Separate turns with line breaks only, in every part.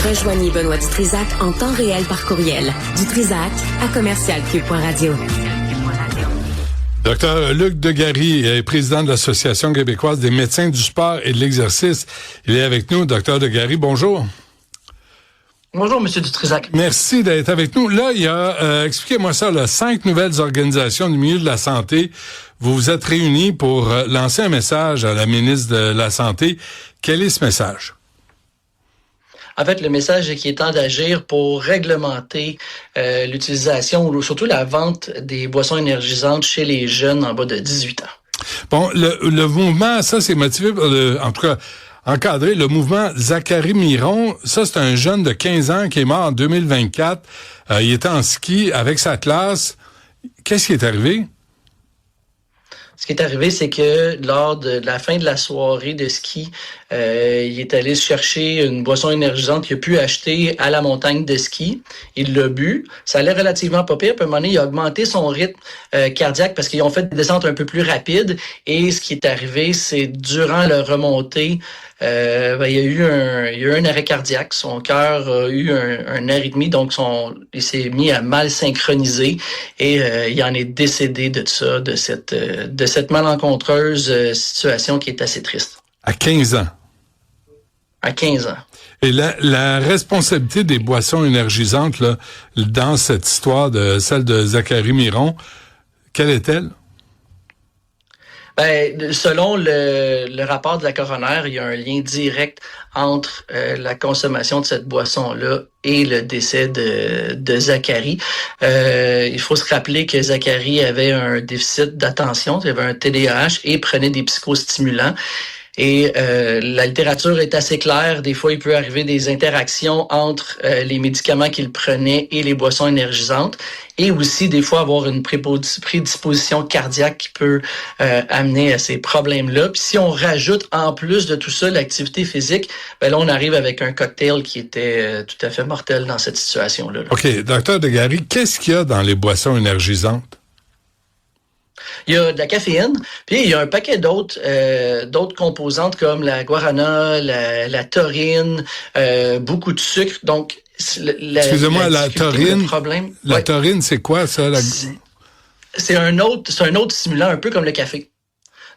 Rejoignez Benoît Dutrisac en temps réel par courriel. Dutrisac@commercialcube.radio.
Docteur Luc Degary est président de l'Association québécoise des médecins du sport et de l'exercice. Il est avec nous. Docteur Degary, bonjour.
Bonjour, M. Dutrisac.
Merci d'être avec nous. Là, il y a, expliquez-moi ça, là, 5 nouvelles organisations du milieu de la santé. Vous vous êtes réunis pour lancer un message à la ministre de la Santé. Quel est ce message?
En fait, le message est qu'il est temps d'agir pour réglementer l'utilisation ou surtout la vente des boissons énergisantes chez les jeunes en bas de 18 ans.
Bon, le mouvement, ça, c'est motivé par en tout cas, encadré, le mouvement Zachary Miron. Ça, c'est un jeune de 15 ans qui est mort en 2024. Il était en ski avec sa classe. Qu'est-ce qui est arrivé?
Ce qui est arrivé, c'est que lors de la fin de la soirée de ski, il est allé chercher une boisson énergisante qu'il a pu acheter à la montagne de ski. Il l'a bu. Ça allait relativement pas pire. Puis à un moment donné, il a augmenté son rythme cardiaque parce qu'ils ont fait des descentes un peu plus rapides. Et ce qui est arrivé, c'est durant la remontée, il y a eu un arrêt cardiaque. Son cœur a eu un arythmie, donc il s'est mis à mal synchroniser et il en est décédé de ça, de cette malencontreuse situation qui est assez triste.
À 15 ans.
À 15 ans.
Et la responsabilité des boissons énergisantes là, dans cette histoire de celle de Zachary Miron, quelle est-elle?
Ben, selon le rapport de la coroner, il y a un lien direct entre la consommation de cette boisson-là et le décès de Zachary. Il faut se rappeler que Zachary avait un déficit d'attention, il avait un TDAH et prenait des psychostimulants. Et la littérature est assez claire. Des fois, il peut arriver des interactions entre les médicaments qu'il prenait et les boissons énergisantes. Et aussi, des fois, avoir une prédisposition cardiaque qui peut amener à ces problèmes-là. Puis si on rajoute en plus de tout ça l'activité physique, ben là, on arrive avec un cocktail qui était tout à fait mortel dans cette situation-là.
OK. Docteur Degary, qu'est-ce qu'il y a dans les boissons énergisantes?
Il y a de la caféine, puis il y a un paquet d'autres composantes comme la guarana, la taurine, beaucoup de sucre. Donc,
excusez-moi, la taurine. La taurine, c'est quoi ça?
C'est un autre stimulant, un peu comme le café.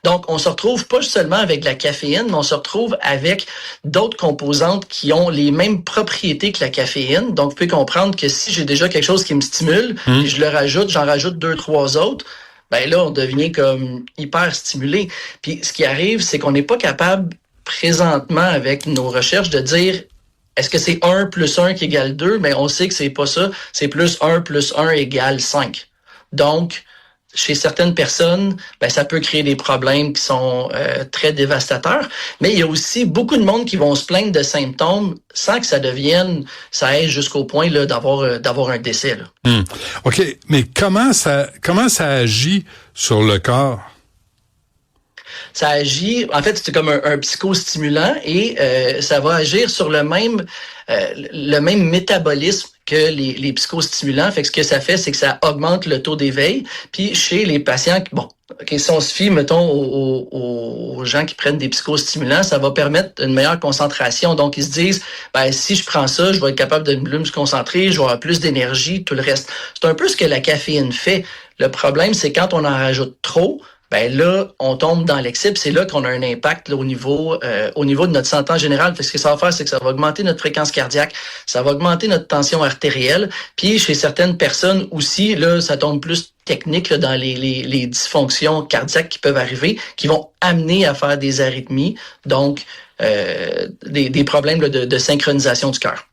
Donc, on se retrouve pas seulement avec de la caféine, mais on se retrouve avec d'autres composantes qui ont les mêmes propriétés que la caféine. Donc, vous pouvez comprendre que si j'ai déjà quelque chose qui me stimule, puis j'en rajoute 2-3 autres, ben là, on devient comme hyper stimulé. Puis ce qui arrive, c'est qu'on n'est pas capable présentement avec nos recherches de dire est-ce que c'est 1 plus 1 qui égale 2? Mais on sait que c'est pas ça. C'est plus 1 plus 1 égale 5. Donc, chez certaines personnes, ben ça peut créer des problèmes qui sont très dévastateurs. Mais il y a aussi beaucoup de monde qui vont se plaindre de symptômes sans que ça aille jusqu'au point là d'avoir un décès. Là.
OK, mais comment ça agit sur le corps?
Ça agit, en fait, c'est comme un psychostimulant et ça va agir sur le même métabolisme que les psychostimulants. Fait que ce que ça fait, c'est que ça augmente le taux d'éveil. Puis chez les patients, si on se fie, mettons, aux gens qui prennent des psychostimulants, ça va permettre une meilleure concentration. Donc, ils se disent, ben si je prends ça, je vais être capable de mieux me concentrer, je vais avoir plus d'énergie, tout le reste. C'est un peu ce que la caféine fait. Le problème, c'est quand on en rajoute trop, ben là, on tombe dans l'excès, c'est là qu'on a un impact là, au niveau de notre santé en général. Ce que ça va faire, c'est que ça va augmenter notre fréquence cardiaque, ça va augmenter notre tension artérielle, puis chez certaines personnes aussi, là, ça tombe plus technique là, dans les dysfonctions cardiaques qui peuvent arriver, qui vont amener à faire des arythmies, donc des problèmes là, de synchronisation du cœur.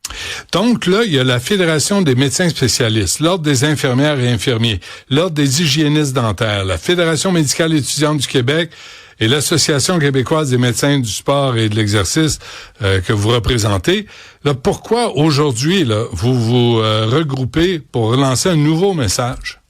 Donc là, il y a la Fédération des médecins spécialistes, l'Ordre des infirmières et infirmiers, l'Ordre des hygiénistes dentaires, la Fédération médicale étudiante du Québec et l'Association québécoise des médecins du sport et de l'exercice que vous représentez. Là, pourquoi aujourd'hui là, vous vous regroupez pour lancer un nouveau message?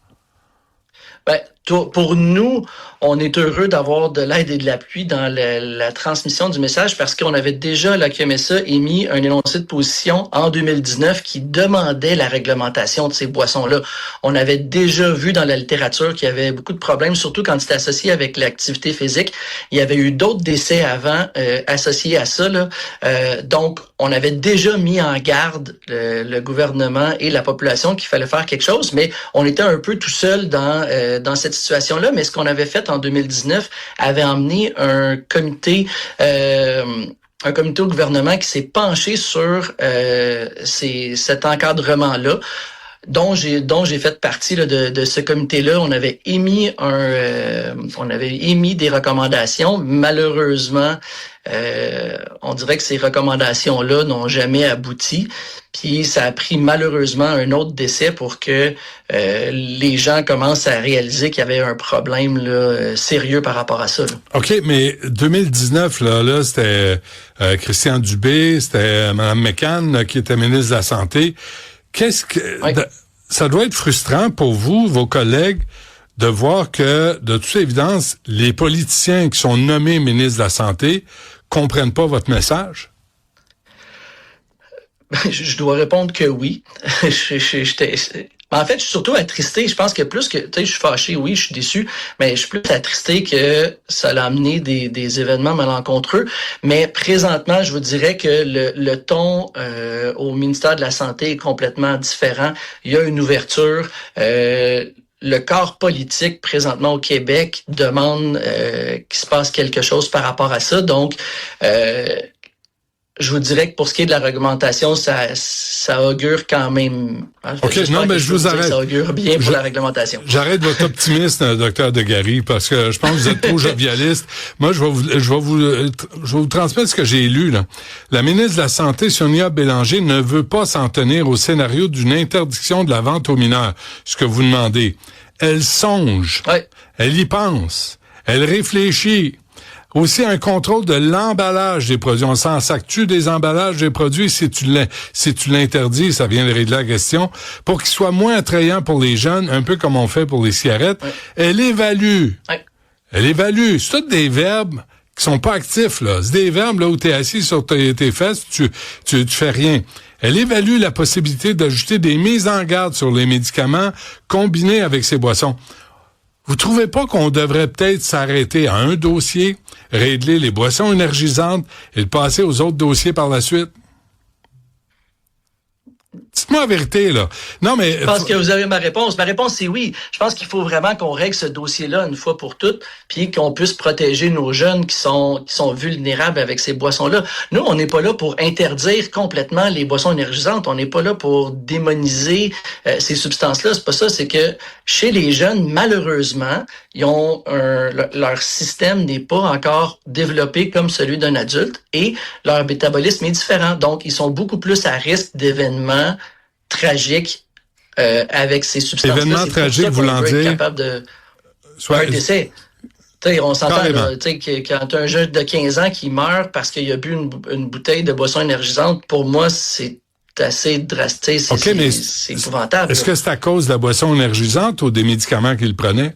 Ben, pour nous, on est heureux d'avoir de l'aide et de l'appui dans la transmission du message parce qu'on avait déjà, la QMSA, émis un énoncé de position en 2019 qui demandait la réglementation de ces boissons-là. On avait déjà vu dans la littérature qu'il y avait beaucoup de problèmes, surtout quand c'était associé avec l'activité physique. Il y avait eu d'autres décès avant associés à ça, là. Donc, on avait déjà mis en garde le gouvernement et la population qu'il fallait faire quelque chose, mais on était un peu tout seul dans cette situation-là. Mais ce qu'on avait fait en 2019 avait emmené un comité au gouvernement qui s'est penché sur cet encadrement-là, dont j'ai fait partie là, de ce comité-là. On avait émis des recommandations. Malheureusement, on dirait que ces recommandations-là n'ont jamais abouti. Puis ça a pris malheureusement un autre décès pour que les gens commencent à réaliser qu'il y avait un problème là, sérieux par rapport à ça. Là.
OK, mais 2019, là c'était Christian Dubé, c'était Mme McCann qui était ministre de la Santé.
Oui.
Ça doit être frustrant pour vous, vos collègues, de voir que, de toute évidence, les politiciens qui sont nommés ministres de la Santé comprennent pas votre message?
Je dois répondre que oui. En fait, je suis surtout attristé. Je pense que plus que, je suis fâché, oui, je suis déçu, mais je suis plus attristé que ça a amené des événements malencontreux. Mais présentement, je vous dirais que le ton au ministère de la Santé est complètement différent. Il y a une ouverture. Le corps politique présentement au Québec demande qu'il se passe quelque chose par rapport à ça. Donc, je vous dirais que pour ce qui est de la réglementation, ça augure quand même.
OK, non, mais je vous arrête.
Ça augure bien pour la réglementation.
J'arrête votre optimisme, Dr. Degary, parce que je pense que vous êtes trop jovialiste. Moi, je vais vous transmettre ce que j'ai lu, là. La ministre de la Santé, Sonia Bélanger, ne veut pas s'en tenir au scénario d'une interdiction de la vente aux mineurs, ce que vous demandez. Elle songe. Ouais. Elle y pense. Elle réfléchit. Aussi un contrôle de l'emballage des produits. On s'en sac-tu des emballages des produits si tu l'interdis, ça vient de régler la question, pour qu'ils soient moins attrayants pour les jeunes, un peu comme on fait pour les cigarettes. Ouais. Elle évalue. Ouais. Elle évalue. C'est tous des verbes qui sont pas actifs, là. C'est des verbes, là, où t'es assis sur tes fesses, tu fais rien. Elle évalue la possibilité d'ajouter des mises en garde sur les médicaments combinés avec ces boissons. Vous trouvez pas qu'on devrait peut-être s'arrêter à un dossier, régler les boissons énergisantes et le passer aux autres dossiers par la suite? Dites-moi la vérité, là. Non, mais...
Je pense que vous avez ma réponse. Ma réponse, c'est oui. Je pense qu'il faut vraiment qu'on règle ce dossier-là une fois pour toutes, puis qu'on puisse protéger nos jeunes qui sont vulnérables avec ces boissons-là. Nous, on n'est pas là pour interdire complètement les boissons énergisantes. On n'est pas là pour démoniser ces substances-là. C'est pas ça. C'est que chez les jeunes, malheureusement, ils ont leur système n'est pas encore développé comme celui d'un adulte et leur métabolisme est différent. Donc, ils sont beaucoup plus à risque d'événements tragiques avec ces substances-là.
Événements tragiques, voulant dire...
capable de... un décès. T'sais, on s'entend là, que quand tu as un jeune de 15 ans qui meurt parce qu'il a bu une bouteille de boisson énergisante, pour moi, c'est assez drastique. C'est épouvantable.
Est-ce que c'est à cause de la boisson énergisante ou des médicaments qu'il prenait?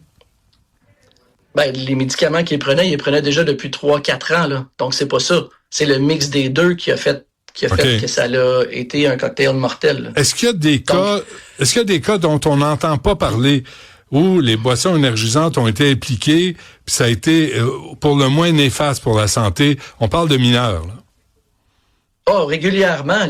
Ben, les médicaments qu'il prenait, il les prenait déjà depuis 3-4 ans. Là. Donc, c'est pas ça. C'est le mix des deux qui a fait que ça a été un cocktail mortel. Là.
Est-ce qu'il y a des cas dont on n'entend pas parler, où les boissons énergisantes ont été impliquées, puis ça a été pour le moins néfaste pour la santé? On parle de mineurs, là.
Oh, régulièrement,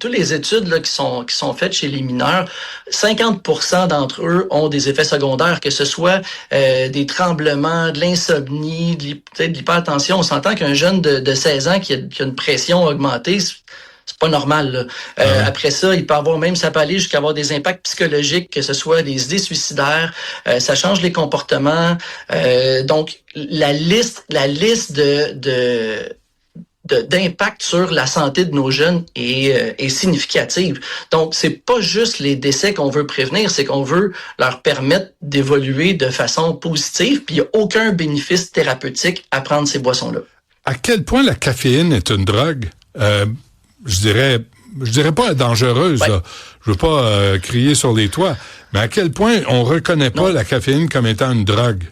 toutes les études là, qui sont faites chez les mineurs, 50% d'entre eux ont des effets secondaires, que ce soit des tremblements, de l'insomnie, de l'hypertension. On s'entend qu'un jeune de 16 ans qui a une pression augmentée, c'est pas normal. Là. Après ça, il peut avoir même, ça peut aller jusqu'à avoir des impacts psychologiques, que ce soit des idées suicidaires, ça change les comportements. Donc, la liste d'impact sur la santé de nos jeunes est significative. Donc, c'est pas juste les décès qu'on veut prévenir, c'est qu'on veut leur permettre d'évoluer de façon positive, puis il n'y a aucun bénéfice thérapeutique à prendre ces boissons-là.
À quel point la caféine est une drogue, je dirais, je dirais pas dangereuse, là. Je veux pas crier sur les toits, mais à quel point on reconnaît pas la caféine comme étant une drogue?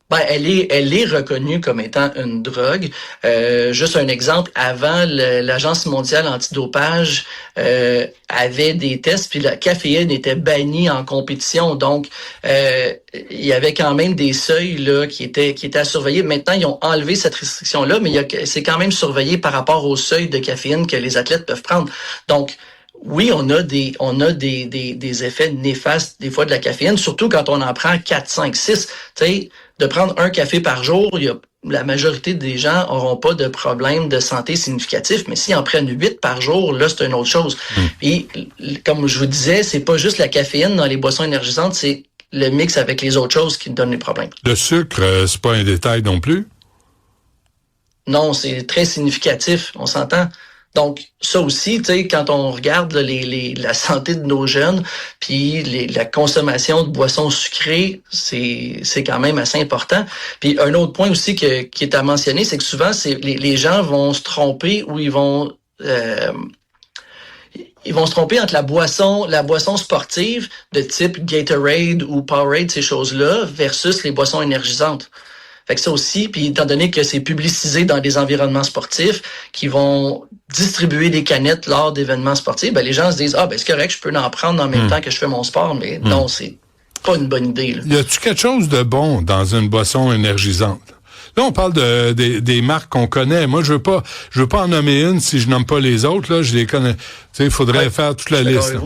Ben, elle est reconnue comme étant une drogue. Juste un exemple, avant, l'Agence mondiale antidopage avait des tests, puis la caféine était bannie en compétition. Donc, il y avait quand même des seuils là qui étaient à surveiller. Maintenant, ils ont enlevé cette restriction-là, mais c'est quand même surveillé par rapport au seuil de caféine que les athlètes peuvent prendre. Donc, oui, on a des effets néfastes des fois de la caféine, surtout quand on en prend 4, 5, 6. Tu sais, de prendre un café par jour, la majorité des gens n'auront pas de problème de santé significatif, mais s'ils en prennent 8 par jour, là, c'est une autre chose. Puis, comme je vous disais, c'est pas juste la caféine dans les boissons énergisantes, c'est le mix avec les autres choses qui donnent les problèmes.
Le sucre, c'est pas un détail non plus?
Non, c'est très significatif, on s'entend. Donc, ça aussi, tu sais, quand on regarde là, la santé de nos jeunes, puis la consommation de boissons sucrées, c'est quand même assez important. Puis un autre point aussi qui est à mentionner, c'est que souvent, les gens vont se tromper ou ils vont se tromper entre la boisson sportive de type Gatorade ou Powerade, ces choses-là, versus les boissons énergisantes. Fait que ça aussi, puis étant donné que c'est publicisé dans des environnements sportifs qui vont distribuer des canettes lors d'événements sportifs, ben les gens se disent « Ah, ben c'est correct, je peux en prendre en même temps que je fais mon sport », mais non, c'est pas une bonne idée. Là.
Y a-tu quelque chose de bon dans une boisson énergisante? Là, on parle des marques qu'on connaît. Moi, je veux pas en nommer une si je nomme pas les autres, là, je les connais. Tu sais, il faudrait faire toute la liste.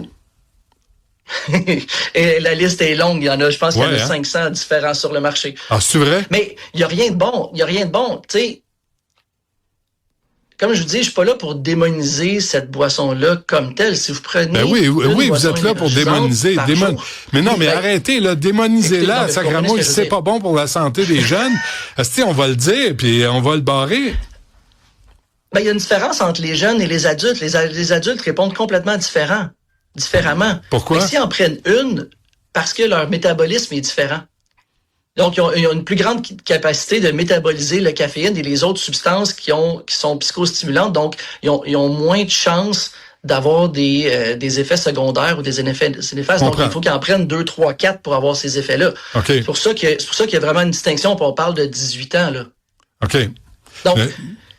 Et la liste est longue. Il y en a, je pense qu'il y en a 500 différents sur le marché.
Ah, c'est vrai?
Mais il n'y a rien de bon. Il n'y a rien de bon. Tu sais, comme je vous dis, je suis pas là pour démoniser cette boisson-là comme telle. Si vous prenez.
Ben oui, vous êtes là pour démoniser. Mais non, mais arrêtez, là, démonisez-la. Sacrément, c'est pas bon pour la santé des jeunes. On va le dire, puis on va le barrer.
Ben, il y a une différence entre les jeunes et les adultes. Les adultes répondent complètement différemment.
Pourquoi?
Mais s'ils en prennent une, parce que leur métabolisme est différent. Donc, ils ont une plus grande capacité de métaboliser le caféine et les autres substances qui sont psychostimulantes. Donc, ils ont moins de chances d'avoir des effets secondaires ou des effets néfastes. Donc, il faut qu'ils en prennent 2, 3, 4 pour avoir ces effets-là.
Okay.
C'est pour ça qu'il y a vraiment une distinction. On parle de 18 ans, là.
OK.
Donc,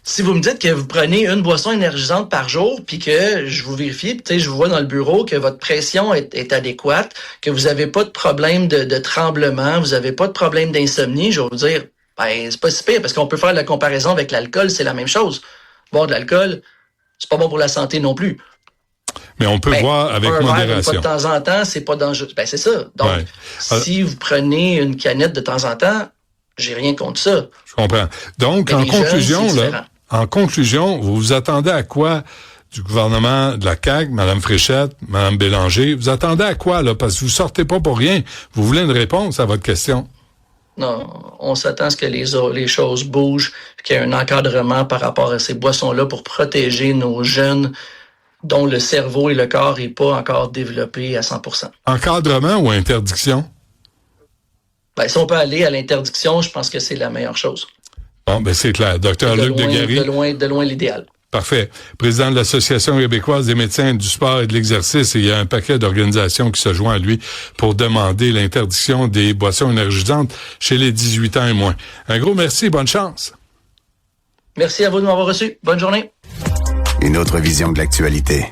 si vous me dites que vous prenez une boisson énergisante par jour, puis que je vous vérifie, puis je vous vois dans le bureau que votre pression est adéquate, que vous n'avez pas de problème de tremblement, vous n'avez pas de problème d'insomnie, je vais vous dire, ben c'est pas si pire, parce qu'on peut faire la comparaison avec l'alcool, c'est la même chose. Boire de l'alcool, c'est pas bon pour la santé non plus.
Mais on peut boire avec modération.
Une fois de temps en temps, c'est pas dangereux. Ben c'est ça. Donc, si vous prenez une canette de temps en temps, j'ai rien contre ça.
Je comprends. Donc, en conclusion, vous vous attendez à quoi du gouvernement de la CAQ, Mme Fréchette, Mme Bélanger? Vous attendez à quoi, là? Parce que vous sortez pas pour rien. Vous voulez une réponse à votre question?
Non, on s'attend à ce que les choses bougent, qu'il y ait un encadrement par rapport à ces boissons-là pour protéger nos jeunes dont le cerveau et le corps n'est pas encore développé à 100%.
Encadrement ou interdiction?
Ben, si on peut aller à l'interdiction, je pense que c'est la meilleure chose.
Bon, ben c'est clair. Docteur Luc Degaris.
De loin l'idéal.
Parfait. Président de l'Association québécoise des médecins du sport et de l'exercice, et il y a un paquet d'organisations qui se joignent à lui pour demander l'interdiction des boissons énergisantes chez les 18 ans et moins. Un gros merci et bonne chance.
Merci à vous de m'avoir reçu. Bonne journée.
Une autre vision de l'actualité.